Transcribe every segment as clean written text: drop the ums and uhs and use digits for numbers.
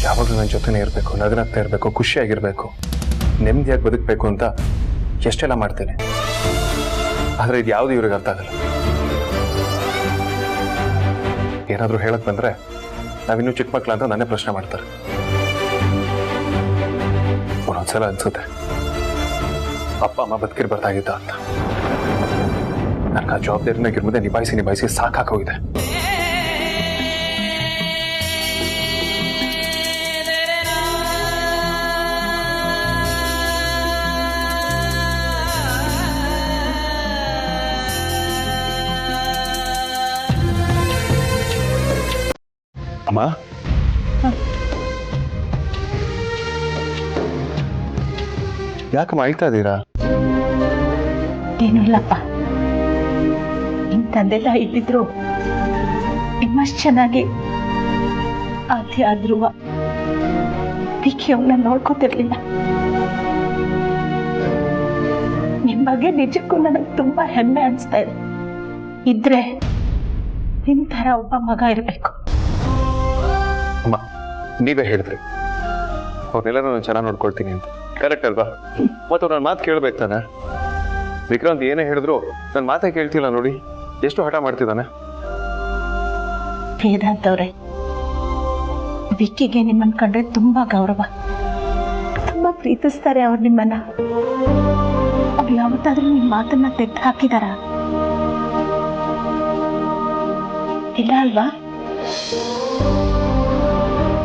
ಯಾವಾಗಲೂ ನನ್ನ ಜೊತೆನೇ ಇರಬೇಕು, ನಗನಗ್ತಾ ಇರಬೇಕು, ಖುಷಿಯಾಗಿರಬೇಕು, ನೆಮ್ಮದಿಯಾಗಿ ಬದುಕಬೇಕು ಅಂತ ಎಷ್ಟೆಲ್ಲ ಮಾಡ್ತೇನೆ. ಆದರೆ ಇದು ಯಾವುದು ಇವ್ರಿಗೆ ಅರ್ಥ ಆಗಲ್ಲ. ಏನಾದರೂ ಹೇಳಕ್ ಬಂದರೆ ನಾವಿನ್ನೂ ಚಿಕ್ಕ ಮಕ್ಕಳು ಅಂತ ನನ್ನೇ ಪ್ರಶ್ನೆ ಮಾಡ್ತಾರೆ. ಒಂದೊಂದ್ಸಲ ಅನ್ಸುತ್ತೆ ಅಪ್ಪ ಅಮ್ಮ ಬದುಕಿರ್ಬಾರ್ದಾಗಿದ್ದ ಅಂತ. ನನಗೆ ಆ ಜವಾಬ್ದಾರಿನ ಮುಂದೆ ನಿಭಾಯಿಸಿ ಸಾಕಾಗೋಗಿದೆ. ಅಮ್ಮ, ಯಾಕಮ್ಮ ಅಳ್ತಾ ಇದ್ದೀರಾ? ಏನೂ ಇಲ್ಲಪ್ಪ. ನಿಮ್ ತಂದೆ ತಾಯಿ ಇದ್ದಿದ್ರು ನಿಮ್ಮಷ್ಟು ಚೆನ್ನಾಗಿ ಆದ್ಯ ಧ್ರುವ ವಿಕ್ಕಿ ಅವನ್ನ ನೋಡ್ಕೋತಿರ್ಲಿಲ್ಲ. ನಿಮ್ ಬಗ್ಗೆ ನಿಜಕ್ಕೂ ನನಗೆ ತುಂಬಾ ಹೆಮ್ಮೆ ಅನಿಸ್ತಾ ಇದೆ. ಇದ್ರೆ ನಿಮ್ ತರ ಒಬ್ಬ ಮಗ ಇರಬೇಕು. ಅಮ್ಮ, ನೀವೇ ಹೇಳಿದ್ರಿ ಅವ್ರನ್ನೆಲ್ಲ ನಾನು ಚೆನ್ನಾಗಿ ನೋಡ್ಕೊಳ್ತೀನಿ ಅಂತ. ಕರೆಕ್ಟ್ ಅಲ್ವಾ? ಮತ್ತು ನನ್ನ ಮಾತು ಕೇಳ್ಬೇಕು ತಾನೆ. ವಿಕ್ರಾಂತ್ ಏನೇ ಹೇಳಿದ್ರು ನನ್ನ ಮಾತೇ ಕೇಳ್ತಿಲ್ಲ ನೋಡಿ, ಎಷ್ಟು ಹಠ ಮಾಡ್ತಿದ್ದಾನೆ. ವೇದಾಂತ್ ಅವ್ರೆ, ವಿಕ್ಕಿಗೆ ನಿಮ್ಮನ್ನ ಕಂಡ್ರೆ ತುಂಬಾ ಗೌರವ, ತುಂಬಾ ಪ್ರೀತಿಸ್ತಾರೆ ಅವ್ರು ನಿಮ್ಮನ್ನ. ಅವ್ರು ಯಾವತ್ತಾದ್ರೂ ನಿಮ್ಮ ಮಾತನ್ನ ತೆಗೆದು ಹಾಕಿದಾರ? ಇಲ್ಲ ಅಲ್ವಾ?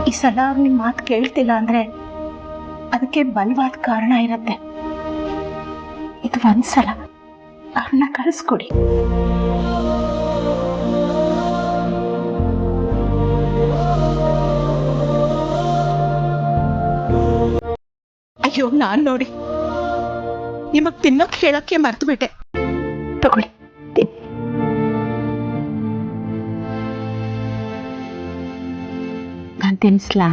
ಈ ಸಲ ಅವ್ರು ನಿಮ್ಮ ಮಾತು ಕೇಳ್ತಿಲ್ಲ ಅಂದ್ರೆ ಅದಕ್ಕೆ ಬಲವಾದ ಕಾರಣ ಇರತ್ತೆ. ಇದು ಒಂದ್ಸಲ ಅವ್ರನ್ನ ಕಳಿಸ್ಕೊಡಿ. ಅಯ್ಯೋ, ನಾನ್ ನೋಡಿ ನಿಮಗ್ ತಿನ್ನೋಕ್ ಹೇಳಕ್ಕೆ ಮರ್ತು ಬಿಟ್ಟೆ. ತಗೊಳ್ಳಿ, ನಾನ್ ತಿನ್ಸ್ಲಾ?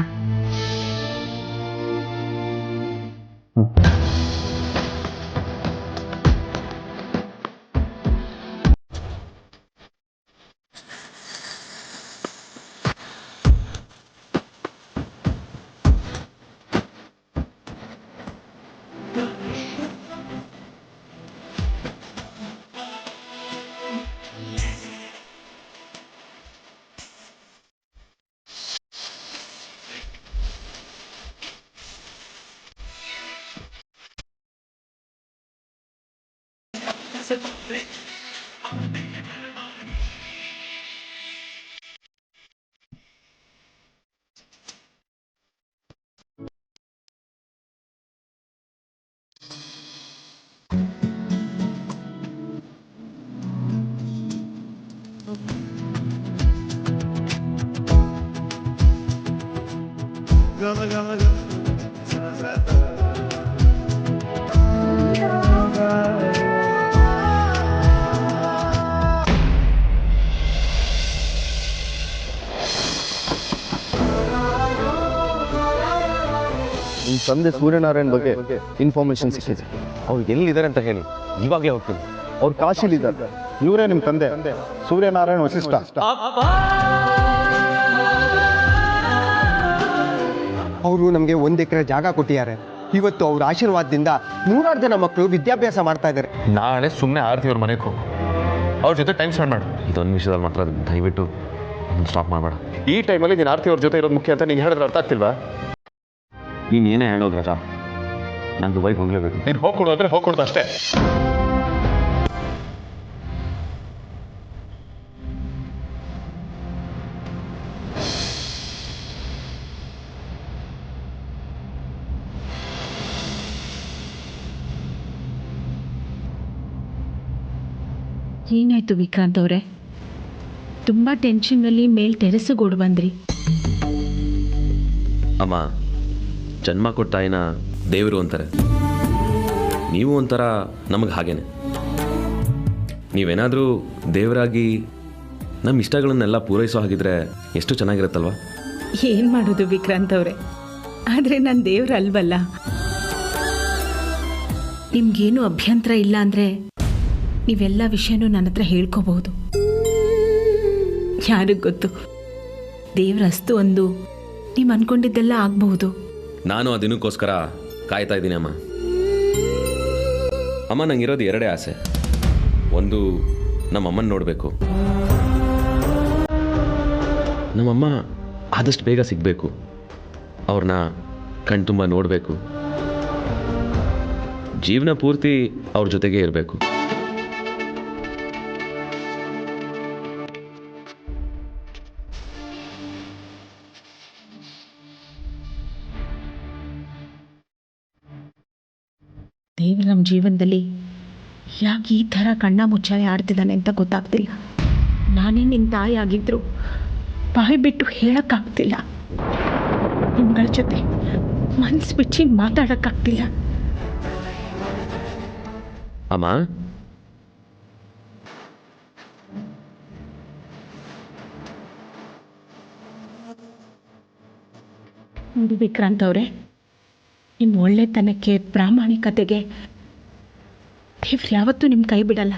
ನಿಮ್ಮ ತಂದೆ ಸೂರ್ಯನಾರಾಯಣ್ ಬಗ್ಗೆ ಇನ್ಫಾರ್ಮೇಶನ್ ಸಿಕ್ಕಿದೆ. ಅವ್ರು ಎಲ್ಲಿದ್ದಾರೆ ಅಂತ ಹೇಳಿ, ಇವಾಗಲೇ ಹೋಗ್ತೀನಿ. ಅವ್ರು ಕಾಶಿಲಿದ್ದಾರೆ. ಇವರೇ ನಿಮ್ಮ ತಂದೆ ಸೂರ್ಯನಾರಾಯಣ್ ವಸಿಷ್ಠ. ಅವರು ನಮಗೆ 1 ಎಕರೆ ಜಾಗ ಕೊಟ್ಟಿದ್ದಾರೆ. ಇವತ್ತು ಅವ್ರ ಆಶೀರ್ವಾದದಿಂದ 100 ಜನ ಮಕ್ಕಳು ವಿದ್ಯಾಭ್ಯಾಸ ಮಾಡ್ತಾ ಇದ್ದಾರೆ. ನಾಳೆ ಸುಮ್ಮನೆ ಆರ್ತಿ ಅವ್ರ ಮನೆಗೆ ಹೋಗು, ಅವ್ರ ಜೊತೆ ಟೈಮ್ ಸ್ಪೆಂಡ್ ಮಾಡು. ಇದೊಂದು ವಿಷಯದಲ್ಲಿ ಮಾತ್ರ ದಯವಿಟ್ಟು ಸ್ಟಾಪ್ ಮಾಡಬೇಡ. ಈ ಟೈಮಲ್ಲಿ ನೀನು ಆರ್ತಿ ಅವ್ರ ಜೊತೆ ಇರೋದು ಮುಖ್ಯ ಅಂತ ನೀನು ಹೇಳಿದ್ರೆ ಅರ್ಥ ಆಗ್ತಿಲ್ವಾ? ನೀನು ಏನೇ ಹೇಳೋದು ರಾಜ, ನಾನು ದುಬೈಗೆ ಹೋಗಲೇಬೇಕು. ನೀನು ಹೋಗ್ಕೊಡು ಅಂದರೆ ಹೋಗ್ಕೊಡ್ದು ಅಷ್ಟೇ. ಏನಾಯ್ತು ವಿಕ್ರಾಂತ್ ಅವರೇ? ತುಂಬ ಟೆನ್ಷನ್ನಲ್ಲಿ ಮೇಲ್ ಟೆರೆಸ್ಗೆ ಓಡಿ ಬಂದ್ರಿ. ಅಮ್ಮ, ಜನ್ಮ ಕೊಟ್ಟ ತಾಯಿನ ದೇವರು ಅಂತಾರೆ. ನೀವು ಒಂಥರ ನಮಗೆ ಹಾಗೇನೆ. ನೀವೇನಾದರೂ ದೇವರಾಗಿ ನಮ್ಮ ಇಷ್ಟಗಳನ್ನೆಲ್ಲ ಪೂರೈಸೋ ಹಾಗಿದ್ರೆ ಎಷ್ಟು ಚೆನ್ನಾಗಿರುತ್ತಲ್ವ? ಏನು ಮಾಡೋದು ವಿಕ್ರಾಂತ್ ಅವರೇ, ಆದರೆ ನಾನು ದೇವ್ರಲ್ವಲ್ಲ. ನಿಮ್ಗೇನು ಅಭ್ಯಂತರ ಇಲ್ಲ ಅಂದರೆ ನೀವೆಲ್ಲ ವಿಷಯನೂ ನನ್ನ ಹತ್ರ ಹೇಳ್ಕೋಬಹುದು. ಯಾರಿಗೆ ಗೊತ್ತು, ದೇವ್ರ ಅಸ್ತು ಒಂದು ನೀವು ಅನ್ಕೊಂಡಿದ್ದೆಲ್ಲ ಆಗಬಹುದು. ನಾನು ಆ ದಿನಕ್ಕೋಸ್ಕರ ಕಾಯ್ತಾ ಇದ್ದೀನಿ ಅಮ್ಮ. ಅಮ್ಮ, ನಂಗಿರೋದು ಎರಡೇ ಆಸೆ. ಒಂದು, ನಮ್ಮಮ್ಮನ ನೋಡಬೇಕು. ನಮ್ಮಮ್ಮ ಆದಷ್ಟು ಬೇಗ ಸಿಗಬೇಕು. ಅವ್ರನ್ನ ಕಣ್ತುಂಬ ನೋಡಬೇಕು. ಜೀವನ ಪೂರ್ತಿ ಅವ್ರ ಜೊತೆಗೆ ಇರಬೇಕು. ದೇವ್ರು ನಮ್ಮ ಜೀವನದಲ್ಲಿ ಯಾಕೆ ಈ ಥರ ಕಣ್ಣ ಮುಚ್ಚಾಲೆ ಆಡ್ತಿದ್ದಾನೆ ಅಂತ ಗೊತ್ತಾಗ್ತಿಲ್ಲ. ನಾನೇ ನಿನ್ನ ತಾಯಿ ಆಗಿದ್ರು ಬಾಯಿ ಬಿಟ್ಟು ಹೇಳೋಕ್ಕಾಗ್ತಿಲ್ಲ. ನಿಮ್ಗಳ ಜೊತೆ ಮನ್ಸು ಬಿಚ್ಚಿ ಮಾತಾಡೋಕ್ಕಾಗ್ತಿಲ್ಲ. ಅಮ್ಮ, ನೋಡಿ ವಿಕ್ರಾಂತ್ ಅವರೇ, ನಿಮ್ಮ ಒಳ್ಳೆತನಕ್ಕೆ ಪ್ರಾಮಾಣಿಕತೆಗೆ ದೇವ್ರು ಯಾವತ್ತೂ ನಿಮ್ಮ ಕೈ ಬಿಡಲ್ಲ.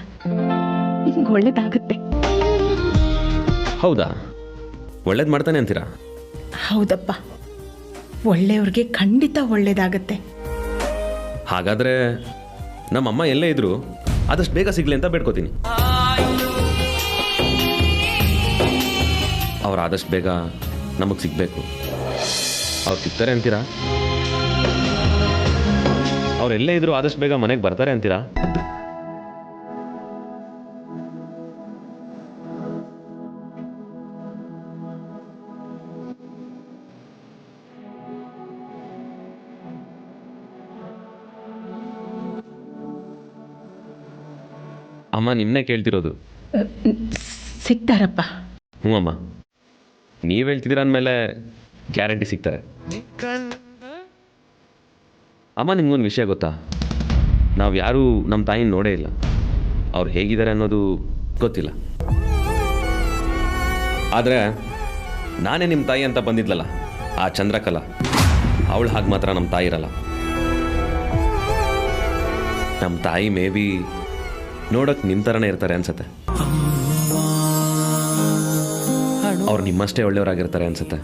ನಿಮ್ಗೆ ಒಳ್ಳೇದಾಗುತ್ತೆ. ಹೌದಾ? ಒಳ್ಳೇದು ಮಾಡ್ತಾನೆ ಅಂತೀರಾ? ಹೌದಪ್ಪ, ಒಳ್ಳೆಯವ್ರಿಗೆ ಖಂಡಿತ ಒಳ್ಳೇದಾಗತ್ತೆ. ಹಾಗಾದರೆ ನಮ್ಮಮ್ಮ ಎಲ್ಲೇ ಇದ್ರು ಆದಷ್ಟು ಬೇಗ ಸಿಗಲಿ ಅಂತ ಬೇಡ್ಕೋತೀನಿ. ಅವ್ರು ಆದಷ್ಟು ಬೇಗ ನಮಗೆ ಸಿಗಬೇಕು. ಅವ್ರು ಸಿಗ್ತಾರೆ ಅಂತೀರಾ? ಅವರೆಲ್ಲೇ ಇದ್ರು ಆದಷ್ಟು ಬೇಗ ಮನೆಗೆ ಬರ್ತಾರೆ ಅಂತೀರಾ? ಅಮ್ಮ, ನಿಮ್ಮನ್ನೇ ಕೇಳ್ತಿರೋದು. ಸಿಗ್ತಾರಪ್ಪ. ಹ್ಞೂ ಅಮ್ಮ, ನೀವು ಹೇಳ್ತಿದ್ದೀರ ಅಂದಮೇಲೆ ಗ್ಯಾರಂಟಿ ಸಿಗ್ತಾರೆ. ಅಮ್ಮ, ನಿಮ್ಗೊಂದು ವಿಷಯ ಗೊತ್ತಾ? ನಾವು ಯಾರೂ ನಮ್ಮ ತಾಯಿನ ನೋಡೇ ಇಲ್ಲ. ಅವ್ರು ಹೇಗಿದ್ದಾರೆ ಅನ್ನೋದು ಗೊತ್ತಿಲ್ಲ. ಆದರೆ ನಾನೇ ನಿಮ್ಮ ತಾಯಿ ಅಂತ ಬಂದಿದ್ಲಲ್ಲ, ಆ ಚಂದ್ರಕಲಾ, ಅವಳು ಹಾಗೆ ಮಾತ್ರ ನಮ್ಮ ತಾಯಿ ಇರಲ್ಲ. ನಮ್ಮ ತಾಯಿ ಮೇ ಬಿ ನೋಡೋಕೆ ನಿಮ್ಮ ಥರನೇ ಇರ್ತಾರೆ ಅನ್ಸುತ್ತೆ. ಅವ್ರು ನಿಮ್ಮಷ್ಟೇ ಒಳ್ಳೆಯವರಾಗಿರ್ತಾರೆ ಅನ್ಸುತ್ತೆ.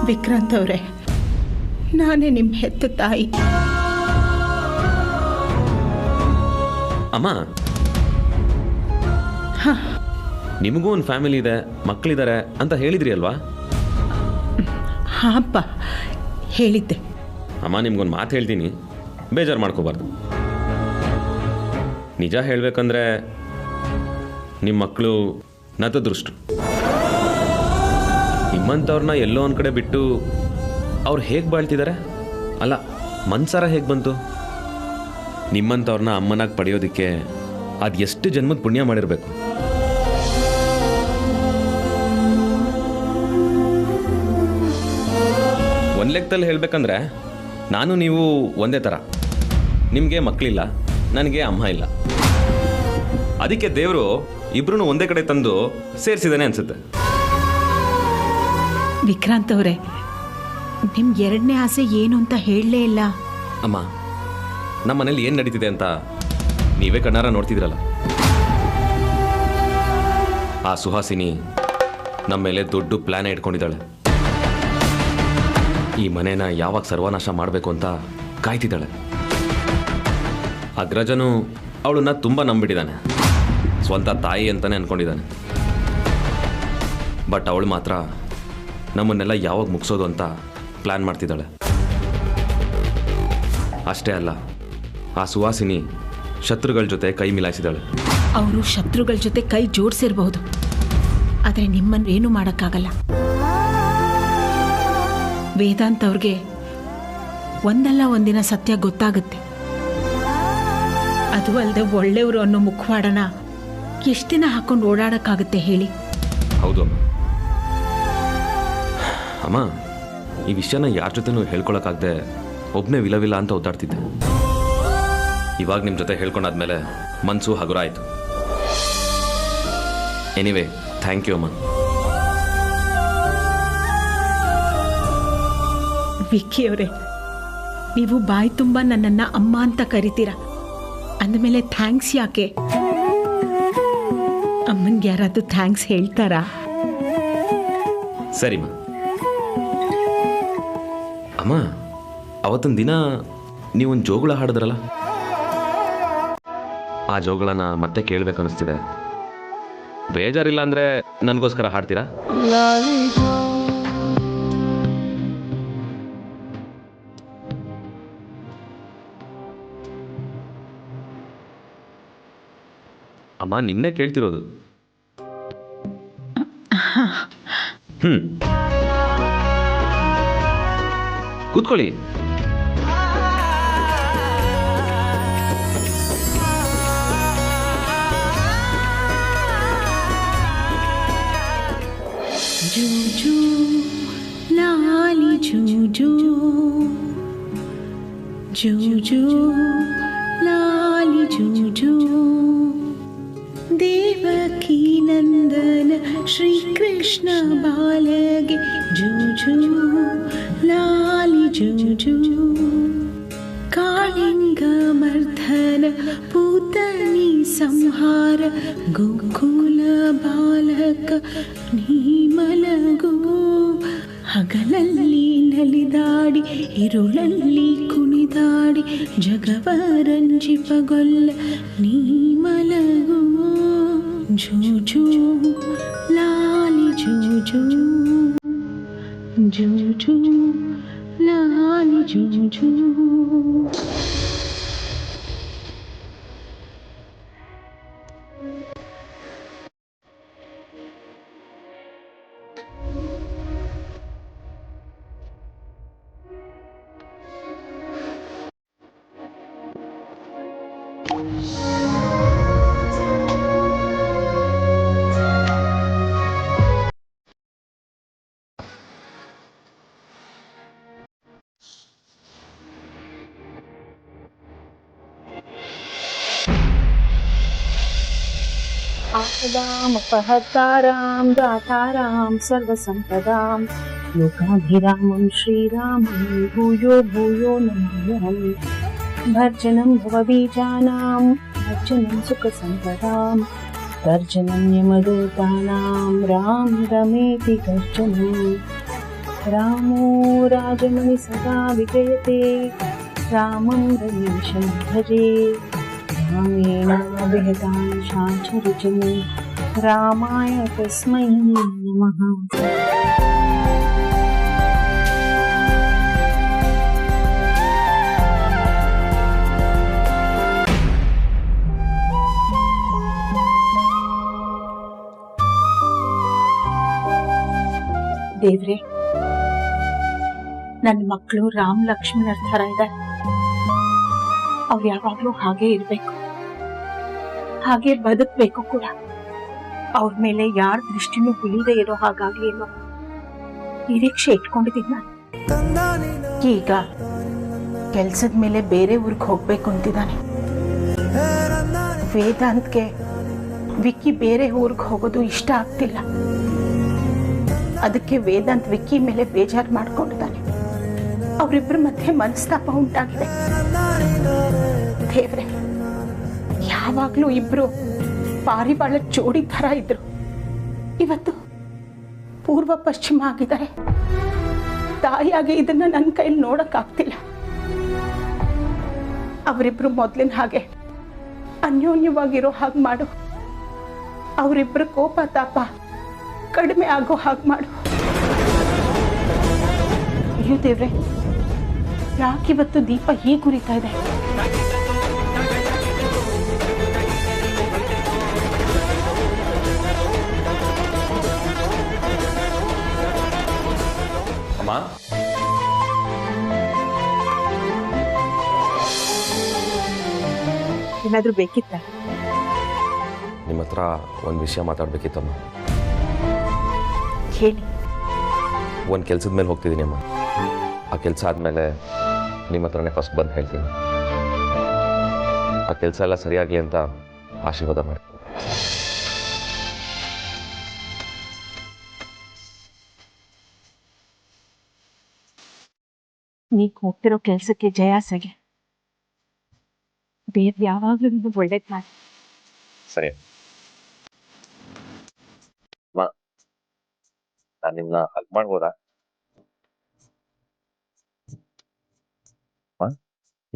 ವಿಕ್ರಾಂತ್ ಅವರೇ, ನಾನೇ ನಿಮ್ಮ ಹೆತ್ತ ತಾಯಿ. ಅಮ್ಮ, ನಿಮಗೂ ಒಂದು ಫ್ಯಾಮಿಲಿ ಇದೆ, ಮಕ್ಕಳಿದ್ದಾರೆ ಅಂತ ಹೇಳಿದ್ರಿ ಅಲ್ವಾ? ಹಾಂ ಅಪ್ಪ, ಹೇಳಿದ್ದೆ. ಅಮ್ಮ, ನಿಮ್ಗೊಂದು ಮಾತು ಹೇಳ್ತೀನಿ, ಬೇಜಾರು ಮಾಡ್ಕೋಬಾರ್ದು. ನಿಜ ಹೇಳಬೇಕಂದ್ರೆ ನಿಮ್ಮ ಮಕ್ಕಳು ನತದೃಷ್ಟು. ನಿಮ್ಮಂಥವ್ರನ್ನ ಎಲ್ಲೋ ಒಂದು ಕಡೆ ಬಿಟ್ಟು ಅವ್ರು ಹೇಗೆ ಬಾಳ್ತಿದ್ದಾರೆ? ಅಲ್ಲ, ಮನ್ಸಾರ ಹೇಗೆ ಬಂತು? ನಿಮ್ಮಂಥವ್ರನ್ನ ಅಮ್ಮನಾಗಿ ಪಡೆಯೋದಕ್ಕೆ ಅದು ಎಷ್ಟು ಜನ್ಮದ ಪುಣ್ಯ ಮಾಡಿರಬೇಕು. ಒಂದು ಲೆಕ್ಕದಲ್ಲಿ ಹೇಳಬೇಕಂದ್ರೆ ನಾನು ನೀವು ಒಂದೇ ಥರ. ನಿಮಗೆ ಮಕ್ಕಳಿಲ್ಲ, ನನಗೆ ಅಮ್ಮ ಇಲ್ಲ. ಅದಕ್ಕೆ ದೇವರು ಇಬ್ರು ಒಂದೇ ಕಡೆ ತಂದು ಸೇರಿಸಿದಾನೆ ಅನ್ಸುತ್ತೆ. ವಿಕ್ರಾಂತ್ ಅವರೇ, ನಿಮ್ಗೆ ಎರಡನೇ ಆಸೆ ಏನು ಅಂತ ಹೇಳಲೇ ಇಲ್ಲ. ಅಮ್ಮ, ನಮ್ಮ ಮನೇಲಿ ಏನು ನಡೀತಿದೆ ಅಂತ ನೀವೇ ಕಣ್ಣಾರ ನೋಡ್ತಿದ್ರಲ್ಲ. ಆ ಸುಹಾಸಿನಿ ನಮ್ಮ ಮೇಲೆ ದೊಡ್ಡ ಪ್ಲ್ಯಾನ್ ಇಟ್ಕೊಂಡಿದ್ದಾಳೆ. ಈ ಮನೇನ ಯಾವಾಗ ಸರ್ವನಾಶ ಮಾಡಬೇಕು ಅಂತ ಕಾಯ್ತಿದ್ದಾಳೆ. ಅಗ್ರಜನು ಅವಳನ್ನ ತುಂಬ ನಂಬಿಟ್ಟಿದ್ದಾನೆ, ಸ್ವಂತ ತಾಯಿ ಅಂತಲೇ ಅಂದ್ಕೊಂಡಿದ್ದಾನೆ. ಬಟ್ ಅವಳು ಮಾತ್ರ ನಮ್ಮನ್ನೆಲ್ಲ ಯಾವಾಗ ಮುಗಿಸೋದು ಅಂತ ಪ್ಲ್ಯಾನ್ ಮಾಡ್ತಿದ್ದಾಳೆ. ಅಷ್ಟೇ ಅಲ್ಲ, ಆ ಸುವಾಸಿನಿ ಶತ್ರುಗಳ ಜೊತೆ ಕೈ ಮಿಲಾಯಿಸಿದಾಳೆ. ಅವರು ಶತ್ರುಗಳ ಜೊತೆ ಕೈ ಜೋಡಿಸಿರ್ಬಹುದು, ಆದರೆ ನಿಮ್ಮನ್ನು ಏನೂ ಮಾಡೋಕ್ಕಾಗಲ್ಲ. ವೇದಾಂತ್ ಅವ್ರಿಗೆ ಒಂದಲ್ಲ ಒಂದಿನ ಸತ್ಯ ಗೊತ್ತಾಗುತ್ತೆ. ಅದು ಅಲ್ಲದೆ ಒಳ್ಳೆಯವರು ಅನ್ನೋ ಮುಖವಾಡನ ಎಷ್ಟು ದಿನ ಹಾಕೊಂಡು ಓಡಾಡೋಕ್ಕಾಗುತ್ತೆ ಹೇಳಿ? ಹೌದು ಅಮ್ಮ. ಅಮ್ಮ, ಈ ವಿಷಯನ ಯಾರ ಜೊತೆನೂ ಹೇಳ್ಕೊಳಕ್ಕಾಗದೆ ಒಬ್ಬನೇ ವಿಲವಿಲ್ಲ ಅಂತ ಒದ್ದಾಡ್ತಿದ್ದೆ. ಇವಾಗ ನಿಮ್ಮ ಜೊತೆ ಹೇಳ್ಕೊಂಡಾದ್ಮೇಲೆ ಮನಸ್ಸು ಹಗುರ ಆಯಿತು. ಎನಿವೇ, ಥ್ಯಾಂಕ್ ಯು ಅಮ್ಮ. ವಿಕ್ಕಿ ಅವರೇ, ನೀವು ಬಾಯಿ ತುಂಬ ನನ್ನನ್ನು ಅಮ್ಮ ಅಂತ ಕರಿತೀರ, ಅಂದಮೇಲೆ ಥ್ಯಾಂಕ್ಸ್ ಯಾಕೆ? ಅಮ್ಮನಿಗೆ ಯಾರಾದರೂ ಥ್ಯಾಂಕ್ಸ್ ಹೇಳ್ತಾರಾ? ಸರಿಮ್ಮ. ಅಮ್ಮ, ಅವತ್ತೊಂದು ದಿನ ನೀವೊಂದು ಜೋಗುಳ ಹಾಡಿದ್ರಲ್ಲ, ಆ ಜೋಗುಳನ ಮತ್ತೆ ಕೇಳಬೇಕು ಅನಿಸ್ತಿದೆ. ಬೇಜಾರಿಲ್ಲ ಅಂದರೆ ನನಗೋಸ್ಕರ ಹಾಡ್ತೀರಾ? ಅಮ್ಮ, ನಿನ್ನೆ ಕೇಳ್ತಿರೋದು. ಕೂತ್ಕೊಳ್ಳಿ. ಜೂಜು ಲಾಲಿ ಜೂಜು ಜೂಜು ಲಾಲಿ ಜೂಜು ದೇವಕಿ ನಂದನ ಶ್ರೀ ಕೃಷ್ಣ ಬಾಲಗೆ ಜೂಜು ಲಾಲಿ ಜೂಜು ಕಾಳಿಂಗ ಮರ್ಧನ ಪೂತನಿ ಸಂಹಾರ ಗೋಕುಲ ಬಾಲಕ ನೀ ಮಲಗು. ಹಗಲಲ್ಲಿ ನಲಿದಾಡಿ ಇರುಳಲ್ಲಿ ಕುಣಿದಾಡಿ ಜಗವರಂಜಿಪಗೊಲ್ಲ ನೀ ಮಲಗು. ಜೂಜು ಲಾಲಿ ಜೂಜು ಜೂಜು ಲಾಲಿ ಜೂಜು. आपदाम् अपहर्तारां दातारां सर्वसम्पदां लोकाभिरामं श्रीरामं भूयो भूयो नमाम्यहम्. भर्जनं भवबीजानां भर्जनं सुखसम्पदां गर्जनं यमदूतानां राम रमेति गर्जनं. रामो राजमणि सदा विजयते रामं रमेशं भजे. रामेणाभिहतां शान्तिरुचिं रामाय तस्मै नमः. ದೇವ್ರೆ, ನನ್ನ ಮಕ್ಕಳು ರಾಮ್ ಲಕ್ಷ್ಮಣರ ಥರ ಇದ್ದಾರೆ. ಅವ್ರು ಯಾವಾಗ್ಲೂ ಹಾಗೆ ಇರ್ಬೇಕು, ಹಾಗೆ ಬದುಕ್ಬೇಕು ಕೂಡ. ಅವ್ರ ಮೇಲೆ ಯಾರ ದೃಷ್ಟಿನೂ ಬೀಳದೆ ಇರೋ ಹಾಗಾಗ್ಲಿ ಏನೋ ನಿರೀಕ್ಷೆ ಇಟ್ಕೊಂಡಿದ್ದೀನಿ ನಾನು. ಈಗ ಕೆಲ್ಸದ ಮೇಲೆ ಬೇರೆ ಊರಿಗೆ ಹೋಗ್ಬೇಕು ಅಂತಿದ್ದಾನೆ. ವೇದಾಂತ್ಗೆ ವಿಕ್ಕಿ ಬೇರೆ ಊರಿಗೆ ಹೋಗೋದು ಇಷ್ಟ ಆಗ್ತಿಲ್ಲ. ಅದಕ್ಕೆ ವೇದಾಂತ್ ವಿಕ್ಕಿ ಮೇಲೆ ಬೇಜಾರು ಮಾಡ್ಕೊಂಡಿದ್ದಾನೆ. ಅವರಿಬ್ಬರ ಮಧ್ಯೆ ಮನಸ್ತಾಪ ಉಂಟಾಗಿದೆ. ದೇವ್ರೆ, ಯಾವಾಗ್ಲೂ ಇಬ್ರು ಪಾರಿವಾಳ ಜೋಡಿ ಥರ ಇದ್ರು. ಇವತ್ತು ಪೂರ್ವ ಪಶ್ಚಿಮ ಆಗಿದ್ದಾರೆ. ತಾಯಿಯಾಗಿ ಇದನ್ನ ನನ್ನ ಕೈಲಿ ನೋಡಕ್ಕಾಗ್ತಿಲ್ಲ. ಅವರಿಬ್ರು ಮೊದ್ಲಿನ ಹಾಗೆ ಅನ್ಯೋನ್ಯವಾಗಿರೋ ಹಾಗೆ ಮಾಡು. ಅವರಿಬ್ರು ಕೋಪ ತಾಪ ಕಡಿಮೆ ಆಗೋ ಹಾಗೆ ಮಾಡು. ಅಯ್ಯೋ ದೇವ್ರೆ, ಯಾಕಿವತ್ತು ದೀಪ ಹೀಗೆ ಉರಿತಾ ಇದೆ? ಅಮ್ಮ, ಏನಾದ್ರೂ ಬೇಕಿತ್ತ? ನಿಮ್ಮ ಹತ್ರ ಒಂದು ವಿಷಯ ಮಾತಾಡಬೇಕಿತ್ತಮ್ಮ. ಹೇಳಿ. ಒಂದು ಕೆಲಸದ ಮೇಲೆ ಹೋಗ್ತಿದ್ದೀನಿ ಅಮ್ಮ. ಆ ಕೆಲಸ ಆದಮೇಲೆ ನಿಮ್ಮ ಹತ್ರನೇ ಫಸ್ಟ್ ಬಂದು ಹೇಳ್ತೀನಿ. ಆ ಕೆಲಸ ಎಲ್ಲ ಸರಿಯಾಗಲಿ ಅಂತ ಆಶೀರ್ವಾದ ಮಾಡಿ. ನೀಗ್ ಹೋಗ್ತಿರೋ ಕೆಲ್ಸಕ್ಕೆ ಜಯಾಸಗೆ ಬೇರೆ ಯಾವಾಗ್ಲೂ ಒಳ್ಳೇದ್ ಮಾಡಿ. ಸರಿ. ನಾನು ನಿಮ್ನ ಹಗ್ ಮಾಡ್ಬೋದಾ?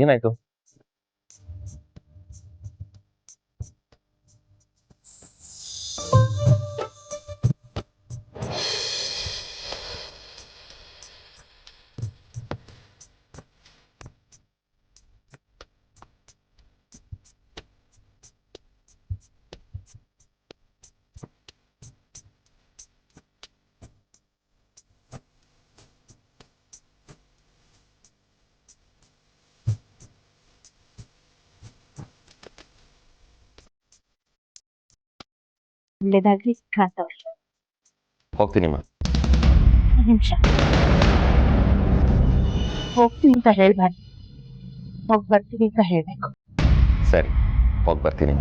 ಏನಾಯ್ತು? ಒಳ್ಳೇದಾಗ್ಲಿ ಕ್ರಾಂತ್ ಅವ್ರೆ. ಹೋಗ್ತೀನಿಮ್ಮ. ನಿಮಿಷ ಹೋಗ್ತೀನಿ ಅಂತ ಹೇಳ್ಬಾರ್ದು, ಹೋಗಿ ಬರ್ತೀನಿ ಅಂತ ಹೇಳ್ಬೇಕು. ಸರಿ, ಹೋಗಿ ಬರ್ತೀನಿ.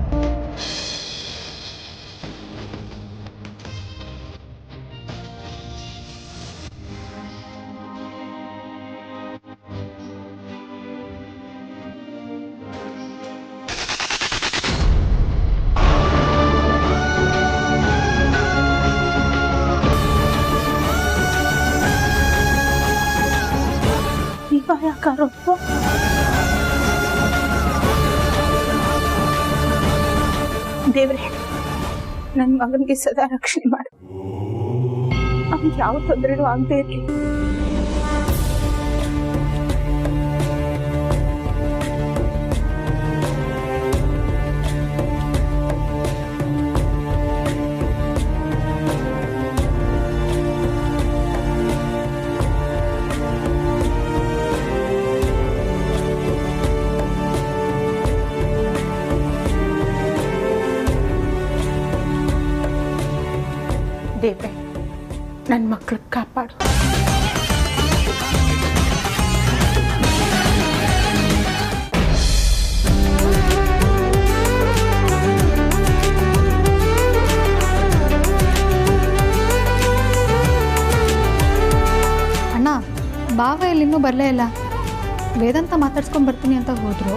ಯಾಕಾರಪ್ಪ ದೇವ್ರೆ, ನನ್ನ ಮಗನಿಗೆ ಸದಾ ರಕ್ಷಣೆ ಮಾಡು. ಅವ್ನಿಗೆ ಯಾವ ತೊಂದರೆನೂ ಆಗದೆ ಇರಲಿ. ದೇವ್ರೆ, ನನ್ನ ಮಕ್ಕಳಿಗೆ ಕಾಪಾಡು. ಅಣ್ಣ, ಬಾವ ಇಲ್ಲಿನ್ನೂ ಬರಲೇ ಇಲ್ಲ. ವೇದಾಂತ ಮಾತಾಡ್ಸ್ಕೊಂಡು ಬರ್ತೀನಿ ಅಂತ ಹೋದ್ರು.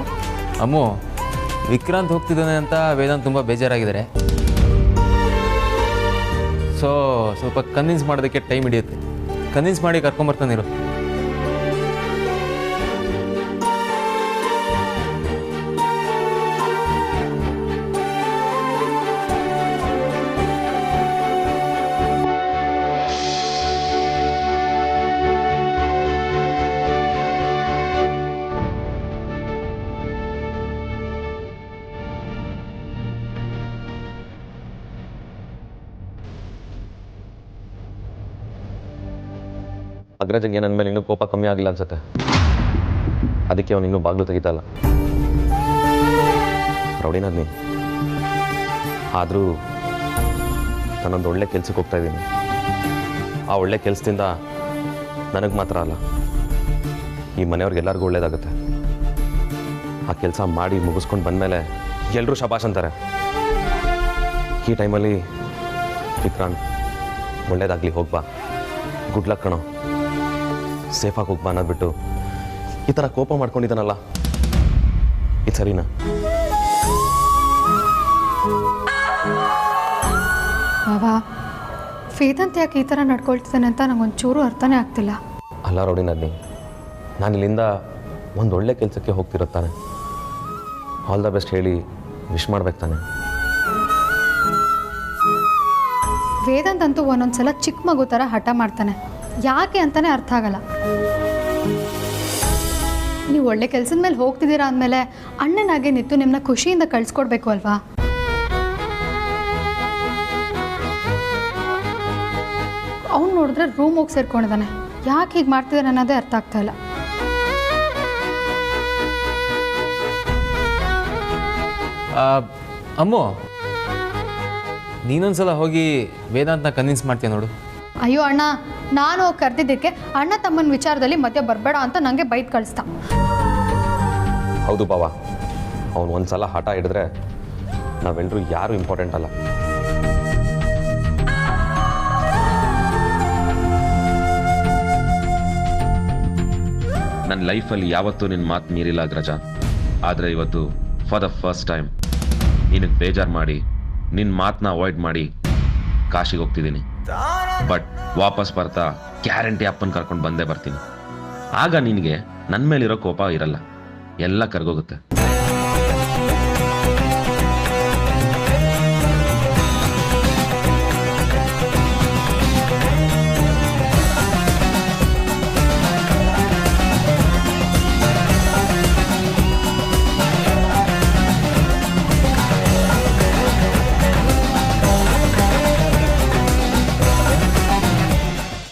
ಅಮ್ಮು, ವಿಕ್ರಾಂತ್ ಹೋಗ್ತಿದ್ದಾನೆ ಅಂತ ವೇದಾಂತ್ ತುಂಬ ಬೇಜಾರಾಗಿದ್ದಾರೆ. ಸೊ ಸ್ವಲ್ಪ ಕನ್ವಿನ್ಸ್ ಮಾಡೋದಕ್ಕೆ ಟೈಮ್ ಹಿಡಿಯುತ್ತೆ. ಕನ್ವಿನ್ಸ್ ಮಾಡಿ ಕರ್ಕೊಂಬರ್ತಾನಿರು. ಅಗ್ರಜಂಗೆ ನನ್ನ ಮೇಲೆ ಇನ್ನೂ ಕೋಪ ಕಮ್ಮಿ ಆಗಿಲ್ಲ ಅನ್ಸುತ್ತೆ. ಅದಕ್ಕೆ ಅವನು ಇನ್ನೂ ಬಾಗಿಲು ತೆಗಿತಲ್ಲ. ರೌಡಿನದ್ ನೀನು. ಆದರೂ ನಾನೊಂದು ಒಳ್ಳೆ ಕೆಲ್ಸಕ್ಕೆ ಹೋಗ್ತಾ ಇದ್ದೀನಿ. ಆ ಒಳ್ಳೆ ಕೆಲಸದಿಂದ ನನಗೆ ಮಾತ್ರ ಅಲ್ಲ, ಈ ಮನೆಯವ್ರಿಗೆಲ್ಲರಿಗೂ ಒಳ್ಳೇದಾಗುತ್ತೆ. ಆ ಕೆಲಸ ಮಾಡಿ ಮುಗಿಸ್ಕೊಂಡು ಬಂದಮೇಲೆ ಎಲ್ಲರೂ ಶಬಾಷ್ ಅಂತಾರೆ. ಈ ಟೈಮಲ್ಲಿ ವಿಕ್ರಾಂತ್, ಒಳ್ಳೇದಾಗಲಿ, ಹೋಗ್ಬಾ, ಗುಡ್ ಲಕ್ ಕಣೋ, ಸೇಫಾಗಿ ಹೋಗ್ಬಾ ಅನ್ನೋದ್ಬಿಟ್ಟು ಈ ಥರ ಕೋಪ ಮಾಡ್ಕೊಂಡಿದ್ದಾನಲ್ಲ, ಇದು ಸರಿನಾ? ಬಾಬಾ, ವೇದಾಂತ್ ಯಾಕೆ ಈ ಥರ ನಡ್ಕೊಳ್ತಿದ್ದಾನೆ ಅಂತ ನಂಗೊಂಚೂರು ಅರ್ಥನೇ ಆಗ್ತಿಲ್ಲ. ಅಲ್ಲ ರೌಡಿನದ್ನಿ, ನಾನು ಇಲ್ಲಿಂದ ಒಂದು ಒಳ್ಳೆ ಕೆಲಸಕ್ಕೆ ಹೋಗ್ತಿರುತ್ತಾನೆ. ಆಲ್ ದ ಬೆಸ್ಟ್ ಹೇಳಿ ವಿಶ್ ಮಾಡ್ಬೇಕು ತಾನೆ. ವೇದಾಂತ್ ಅಂತೂ ಒಂದೊಂದ್ಸಲ ಚಿಕ್ಕ ಮಗು ಥರ ಹಠ ಮಾಡ್ತಾನೆ. ಯಾಕೆ ಅಂತಾನೆ ಅರ್ಥ ಆಗಲ್ಲ. ನೀವು ಒಳ್ಳೆ ಕೆಲಸದ ಮೇಲೆ ಹೋಗ್ತಿದ್ದೀರಾ ಅಂದಮೇಲೆ ಅಣ್ಣನಾಗೆ ನಿಂತು ನಿಮ್ಮನ್ನ ಖುಷಿಯಿಂದ ಕಳಿಸ್ಕೊಡ್ಬೇಕು ಅಲ್ವಾ? ಅವ್ನು ನೋಡಿದ್ರೆ ರೂಮ್ ಹೋಗಿ ಸೇರ್ಕೊಂಡಿದ್ದಾನೆ. ಯಾಕೆ ಹೀಗೆ ಮಾಡ್ತಿದ್ದಾನೆ ಅನ್ನೋದೇ ಅರ್ಥ ಆಗ್ತಾ ಇಲ್ಲ. ಅಮ್ಮು, ನೀನೊಂದ್ಸಲ ಹೋಗಿ ವೇದಾಂತನ ಕನ್ವಿನ್ಸ್ ಮಾಡ್ತೀಯ ನೋಡು. ಅಯ್ಯೋ ಅಣ್ಣ, ನಾನು ಹೋಗಿ ಕರೆದಿದ್ದಕ್ಕೆ ಅಣ್ಣ ತಮ್ಮನ ವಿಚಾರದಲ್ಲಿ ಮಧ್ಯೆ ಬರಬೇಡ ಅಂತ ನನಗೆ ಬೈದು ಕಳಿಸ್ತಾ. ಹೌದು ಬಾವ, ಅವನು ಒಂದು ಸಲ ಹಠ ಹಿಡಿದ್ರೆ ನಾವೆಲ್ಲರೂ ಯಾರೂ ಇಂಪಾರ್ಟೆಂಟ್ ಅಲ್ಲ. ನನ್ನ ಲೈಫಲ್ಲಿ ಯಾವತ್ತೂ ನಿನ್ನ ಮಾತು ಮೀರಿಲ್ಲ ಅಗ್ರಜ. ಆದರೆ ಇವತ್ತು ಫಾರ್ ದ ಫಸ್ಟ್ ಟೈಮ್ ನಿನಗೆ ಬೇಜಾರು ಮಾಡಿ, ನಿನ್ನ ಮಾತನ್ನ ಅವಾಯ್ಡ್ ಮಾಡಿ ಕಾಶಿಗೆ ಹೋಗ್ತಿದ್ದೀನಿ. ಬಟ್ ವಾಪಸ್ ಬರ್ತಾ ಗ್ಯಾರಂಟಿ ಅಪ್ಪನ ಕರ್ಕೊಂಡು ಬಂದೇ ಬರ್ತೀನಿ. ಆಗ ನಿನಗೆ ನನ್ನ ಮೇಲಿರೋ ಕೋಪ ಇರಲ್ಲ, ಎಲ್ಲ ಕರ್ಗೋಗುತ್ತೆ.